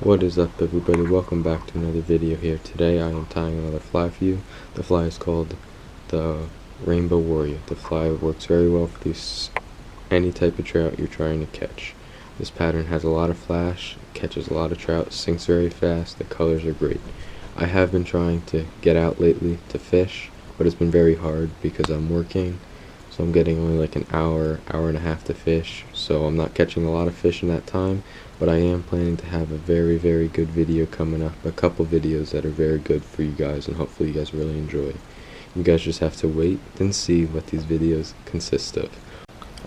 What is up, everybody? Welcome back to another video here. Today I am tying another fly for you. The fly is called the Rainbow Warrior. The fly works very well for any type of trout you're trying to catch. This pattern has a lot of flash, catches a lot of trout, sinks very fast, the colors are great. I have been trying to get out lately to fish, but it's been very hard because I'm working. So I'm getting only like an hour and a half to fish, so I'm not catching a lot of fish in that time, but I am planning to have a very good video coming up, a couple videos that are very good for you guys, and hopefully you guys really enjoy. You guys just have to wait and see what these videos consist of.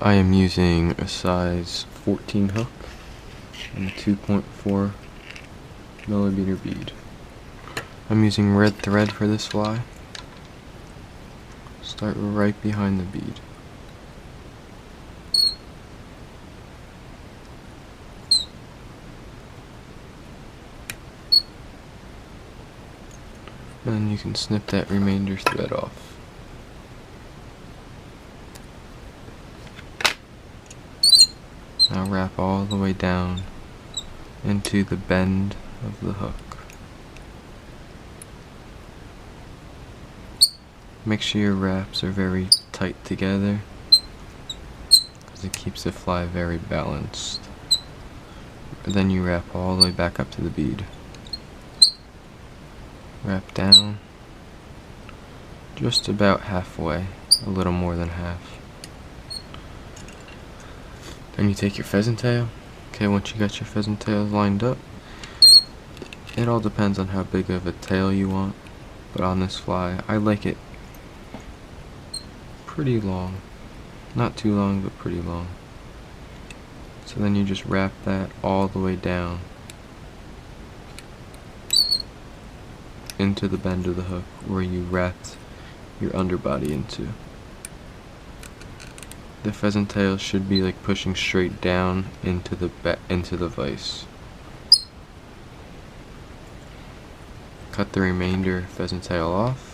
I am using a size 14 hook and a 2.4 millimeter bead. I'm using red thread for this fly. Start right behind the bead. And then you can snip that remainder thread off. Now wrap all the way down into the bend of the hook. Make sure your wraps are very tight together, because it keeps the fly very balanced. Then you wrap all the way back up to the bead. Wrap down just about halfway, a little more than half. Then you take your pheasant tail. Okay, once you got your pheasant tails lined up, it all depends on how big of a tail you want, but on this fly, I like it pretty long. Not too long, but pretty long. So then you just wrap that all the way down into the bend of the hook where you wrapped your underbody into. The pheasant tail should be like pushing straight down into the vise. Cut the remainder pheasant tail off.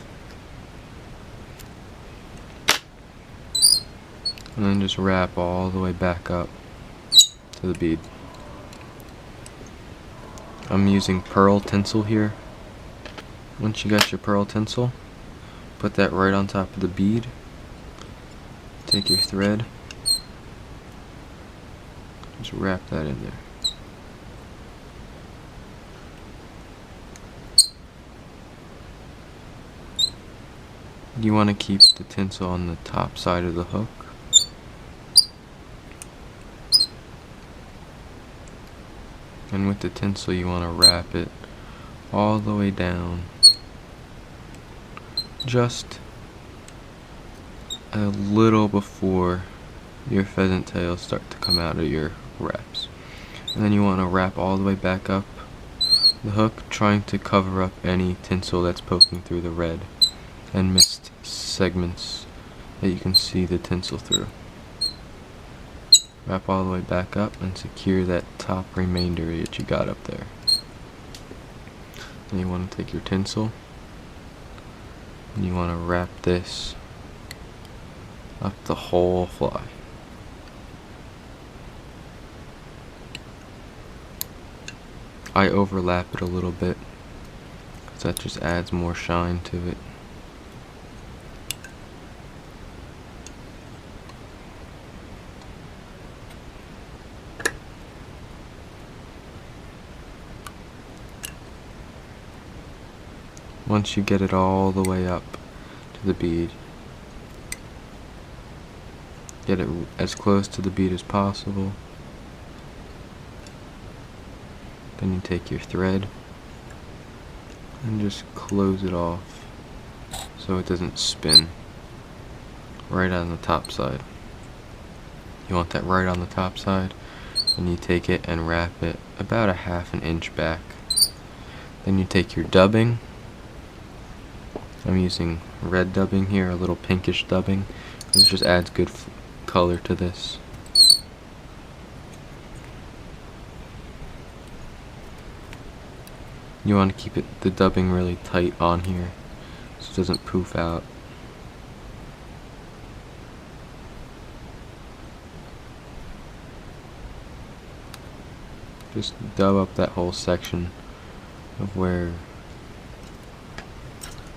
And then just wrap all the way back up to the bead. I'm using pearl tinsel here. Once you got your pearl tinsel, put that right on top of the bead. Take your thread, just wrap that in there. You want to keep the tinsel on the top side of the hook. And with the tinsel you want to wrap it all the way down, just a little before your pheasant tails start to come out of your wraps. And then you want to wrap all the way back up the hook, trying to cover up any tinsel that's poking through the red and missed segments that you can see the tinsel through. Wrap all the way back up and secure that top remainder that you got up there. Then you want to take your tinsel and you want to wrap this up the whole fly. I overlap it a little bit because that just adds more shine to it. Once you get it all the way up to the bead, get it as close to the bead as possible. Then you take your thread and just close it off so it doesn't spin right on the top side. You want that right on the top side, and you take it and wrap it about a ½ an inch back. Then you take your dubbing. I'm using red dubbing here, a little pinkish dubbing. This just adds good color to this. You want to keep the dubbing really tight on here so it doesn't poof out. just dub up that whole section of where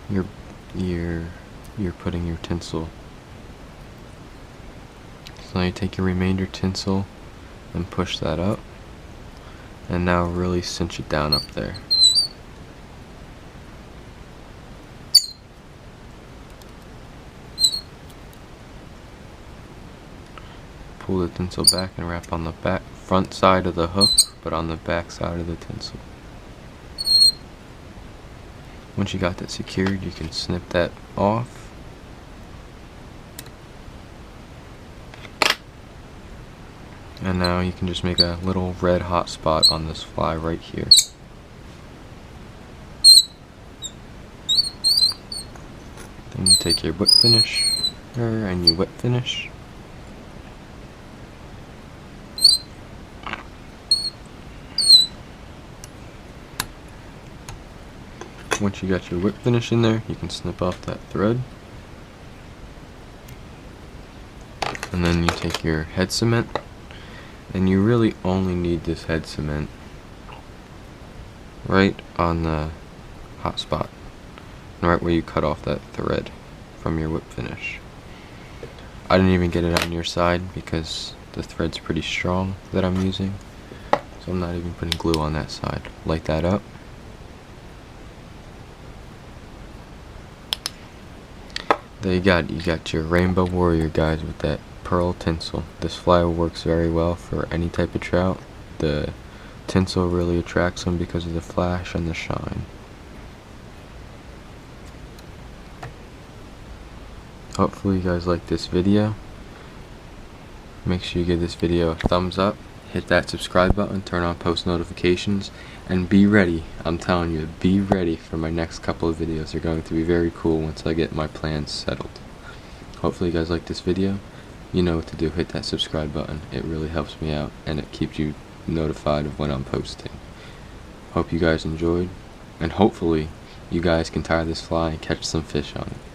you're putting your tinsel. So now you take your remainder tinsel and push that up, and now really cinch it down up there. Pull the tinsel back and wrap on the front side of the hook, but on the back side of the tinsel. Once you got that secured, you can snip that off. And now you can just make a little red hot spot on this fly right here. Then you take your whip finisher and you whip finish. Once you got your whip finish in there, you can snip off that thread. And then you take your head cement, and you really only need this head cement right on the hot spot, right where you cut off that thread from your whip finish. I didn't even get it on your side because the thread's pretty strong that I'm using, so I'm not even putting glue on that side. Light that up. There you got your Rainbow Warrior, guys, with that pearl tinsel. This fly works very well for any type of trout. The tinsel really attracts them because of the flash and the shine. Hopefully you guys like this video. Make sure you give this video a thumbs up, hit that subscribe button, turn on post notifications, and be ready. I'm telling you, be ready for my next couple of videos. They're going to be very cool once I get my plans settled. Hopefully you guys like this video. You know what to do. Hit that subscribe button. It really helps me out, and it keeps you notified of when I'm posting. Hope you guys enjoyed, and hopefully you guys can tire this fly and catch some fish on it.